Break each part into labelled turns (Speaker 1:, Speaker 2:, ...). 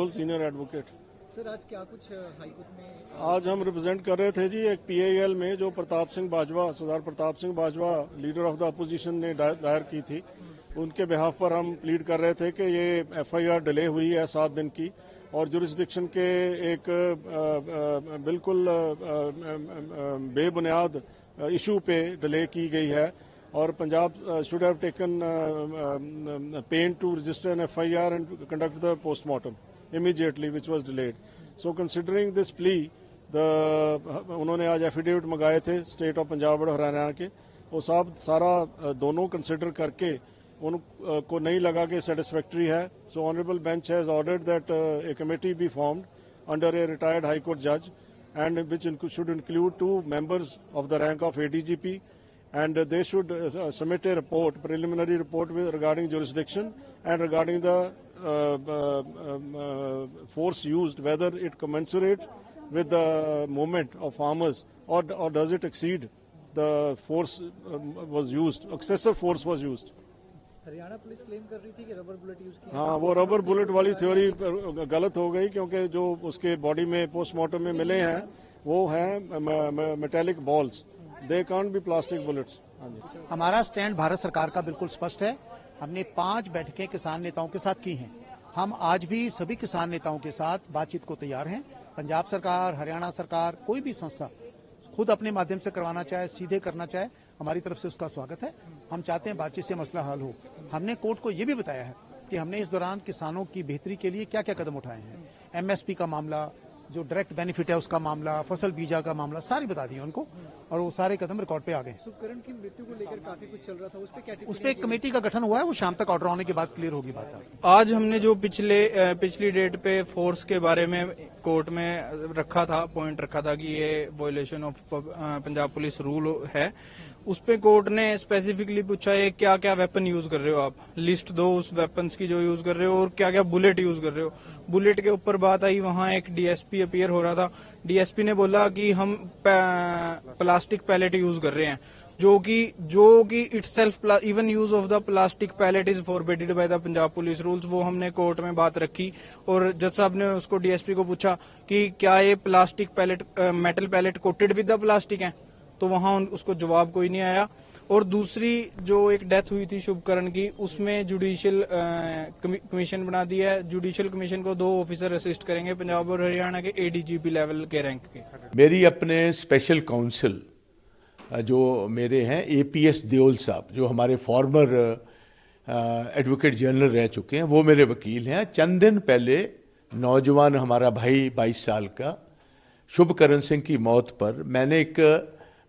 Speaker 1: Kaul, senior advocate.
Speaker 2: Sir आज क्या कुछ हाईकोर्ट में
Speaker 1: आज हम रिप्रेजेंट कर रहे थे जी एक पीआईएल में जो Pratap Singh Bajwa, Sardar Pratap Singh Bajwa leader of the opposition ने दायर की थी। उनके बिहाफ पर हम प्लीड कर रहे थे कि ये एफआईआर डिले हुई है 7 दिन की और जुरिस्डिक्शन के एक बिल्कुल बेबुनियाद इशू पे डिले की गई है और Punjab should have taken pain to register an FIR and conduct the postmortem immediately, which was delayed. So considering this plea, उन्होंने आज एफिडेविट मंगाए थे स्टेट ऑफ पंजाब और हरियाणा के, वो सब सारा दोनों कंसिडर करके उनको नहीं लगा कि सेटिस्फैक्ट्री है। So honourable bench has ordered that a committee be formed under a retired high court जज and which should include 2 members of the rank of ADGP, and they should submit a report, preliminary report regarding jurisdiction and regarding the force used, whether it commensurate with the movement of farmers or does it exceed the force was used, excessive force was used.
Speaker 2: Haryana police claim कर रही थी कि rubber bullet use किया।
Speaker 1: हाँ, वो rubber bullet वाली theory गलत हो गई क्योंकि जो उसके बॉडी में पोस्टमार्टम में मिले हैं वो हैं metallic balls, they can't be plastic bullets.
Speaker 3: हमारा स्टैंड भारत सरकार का बिल्कुल स्पष्ट है। हमने 5 बैठकें किसान नेताओं के साथ की हैं। हम आज भी सभी किसान नेताओं के साथ बातचीत को तैयार हैं। पंजाब सरकार, हरियाणा सरकार, कोई भी संस्था खुद अपने माध्यम से करवाना चाहे, सीधे करना चाहे, हमारी तरफ से उसका स्वागत है। हम चाहते हैं बातचीत से मसला हल हो। हमने कोर्ट को ये भी बताया है कि हमने इस दौरान किसानों की बेहतरी के लिए क्या क्या कदम उठाए हैं। एमएसपी का मामला, जो डायरेक्ट बेनिफिट है उसका मामला, फसल बीजा का मामला, सारी बता दिए उनको और वो सारे कदम रिकॉर्ड पे आ गए।
Speaker 2: सुकरण की मृत्यु को लेकर काफी कुछ चल रहा था, उस
Speaker 3: पे एक कमेटी का गठन हुआ है, वो शाम तक ऑर्डर आने के बाद क्लियर होगी बात।
Speaker 4: आज हमने जो पिछली डेट पे फोर्स के बारे में कोर्ट में रखा था, पॉइंट रखा था कि ये violation of Punjab police rule है, उस पे कोर्ट ने स्पेसिफिकली पूछा है क्या क्या वेपन यूज कर रहे हो आप, लिस्ट दो उस वेपन्स की जो यूज कर रहे हो और क्या क्या बुलेट यूज कर रहे हो। बुलेट के ऊपर बात आई, वहां एक डीएसपी अपीयर हो रहा था, डीएसपी ने बोला कि हम प्लास्टिक पैलेट यूज कर रहे हैं, जो कि itself even use of the plastic pallet is forbidden by the Punjab police rules. वो हमने कोर्ट में बात रखी और जज साहब ने उसको डीएसपी को पूछा कि क्या ये plastic pallet metal pallet coated with the plastic है, तो वहां उसको जवाब कोई नहीं आया। और दूसरी जो एक डेथ हुई थी शुभकरण की, उसमें जुडिशियल कमीशन बना दिया है। जुडिशियल कमीशन को 2 ऑफिसर असिस्ट करेंगे पंजाब और हरियाणा के एडीजीपी लेवल के रैंक के।
Speaker 5: मेरी अपने स्पेशल काउंसिल जो मेरे हैं एपीएस देओल साहब, जो हमारे फॉर्मर एडवोकेट जनरल रह चुके हैं, वो मेरे वकील हैं। चंद दिन पहले नौजवान हमारा भाई 22 साल का शुभकरण सिंह की मौत पर मैंने एक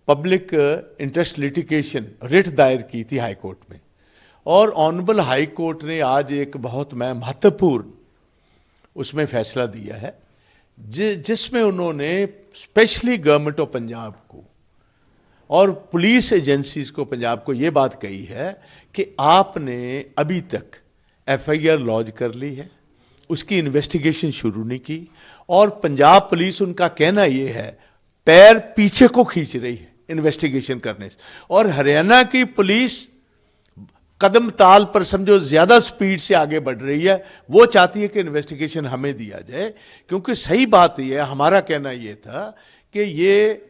Speaker 5: पब्लिक इंटरेस्ट लिटिगेशन रिट दायर की थी हाई कोर्ट में, और ऑनरेबल हाई कोर्ट ने आज एक बहुत महत्वपूर्ण उसमें फैसला दिया है जिसमें उन्होंने स्पेशली गवर्नमेंट ऑफ पंजाब को और पुलिस एजेंसीज को, पंजाब को ये बात कही है कि आपने अभी तक एफआईआर लॉन्च कर ली है, उसकी इन्वेस्टिगेशन शुरू नहीं की, और पंजाब पुलिस, उनका कहना यह है, पैर पीछे को खींच रही है इन्वेस्टिगेशन करने से, और हरियाणा की पुलिस कदम ताल पर समझो ज्यादा स्पीड से आगे बढ़ रही है। वो चाहती है कि इन्वेस्टिगेशन हमें दिया जाए, क्योंकि सही बात यह है, हमारा कहना यह था कि ये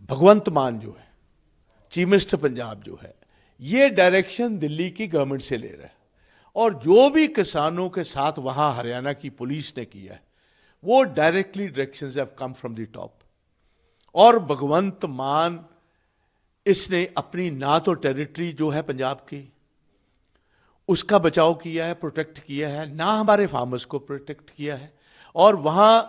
Speaker 5: भगवंत मान जो है, चीफ मिनिस्टर पंजाब जो है, ये डायरेक्शन दिल्ली की गवर्नमेंट से ले रहा है, और जो भी किसानों के साथ वहां हरियाणा की पुलिस ने किया है वो directly directions have come from the top. और भगवंत मान इसने अपनी ना तो टेरिटरी जो है पंजाब की उसका बचाव किया है, प्रोटेक्ट किया है, ना हमारे फार्मर्स को प्रोटेक्ट किया है, और वहां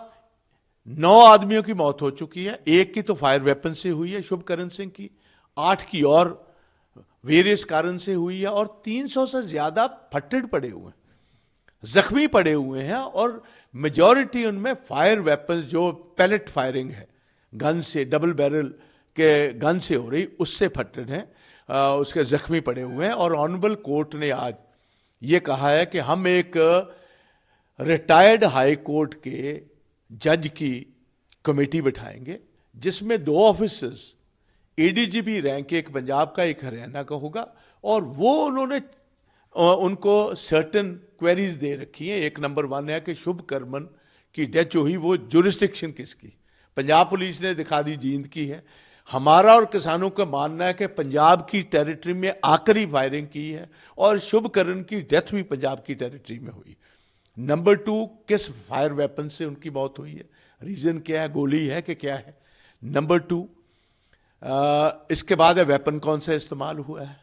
Speaker 5: 9 आदमियों की मौत हो चुकी है। एक की तो फायर वेपन से हुई है शुभकरण सिंह की, 8 की और वेरियस कारण से हुई है, और 300 से ज्यादा फट्टेड पड़े हुए हैं, जख्मी पड़े हुए हैं, और मेजॉरिटी उनमें फायर वेपन जो पैलेट फायरिंग है, गन से, डबल बैरल के गन से हो रही, उससे फट्टेड हैं, उसके जख्मी पड़े हुए हैं। और ऑनरेबल कोर्ट ने आज ये कहा है कि हम एक रिटायर्ड हाई कोर्ट के जज की कमेटी बिठाएंगे जिसमें 2 ऑफिसर्स एडीजीपी रैंक, एक पंजाब का एक हरियाणा का होगा, और वो उन्होंने उनको सर्टन क्वेरीज दे रखी हैं। एक नंबर 1 है कि शुभ करमन की डेथ जो हुई वो जुरिस्डिक्शन किसकी, पंजाब पुलिस ने दिखा दी जींद की है। हमारा और किसानों का मानना है कि पंजाब की टेरिटरी में आखिरी फायरिंग की है और शुभ करण की डेथ भी पंजाब की टेरिटरी में हुई। नंबर 2, किस फायर वेपन से उनकी मौत हुई है, रीजन क्या है, गोली है कि क्या है। नंबर 2, इसके बाद है वेपन कौन सा इस्तेमाल हुआ है।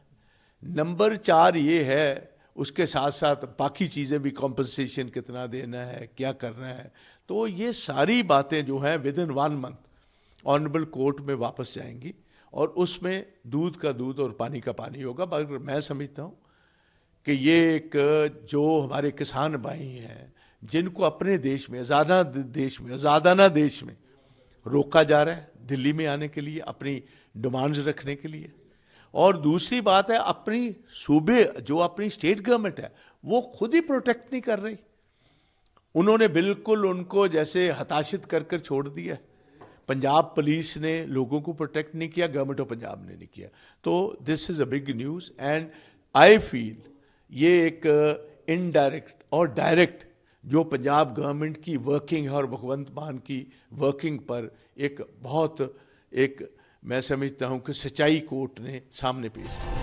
Speaker 5: नंबर 4 ये है, उसके साथ साथ बाकी चीज़ें भी, कॉम्पनसेशन कितना देना है, क्या करना है। तो ये सारी बातें जो हैं with in 1 month honourable court में वापस जाएंगी और उसमें दूध का दूध और पानी का पानी होगा। मगर मैं समझता हूँ कि ये एक जो हमारे किसान भाई हैं जिनको अपने देश में आज़ादाना देश में रोका जा रहा है दिल्ली में आने के लिए, अपनी डिमांड्स रखने के लिए, और दूसरी बात है अपनी सूबे जो अपनी स्टेट गवर्नमेंट है वो खुद ही प्रोटेक्ट नहीं कर रही। उन्होंने बिल्कुल उनको जैसे हताशित कर कर छोड़ दिया। पंजाब पुलिस ने लोगों को प्रोटेक्ट नहीं किया, गवर्नमेंट ऑफ पंजाब ने नहीं किया। तो this is a big news and I feel ये एक इनडायरेक्ट और डायरेक्ट जो पंजाब गवर्नमेंट की वर्किंग है और भगवंत मान की वर्किंग पर एक बहुत एक मैं समझता हूं कि सच्चाई कोर्ट ने सामने पेश की।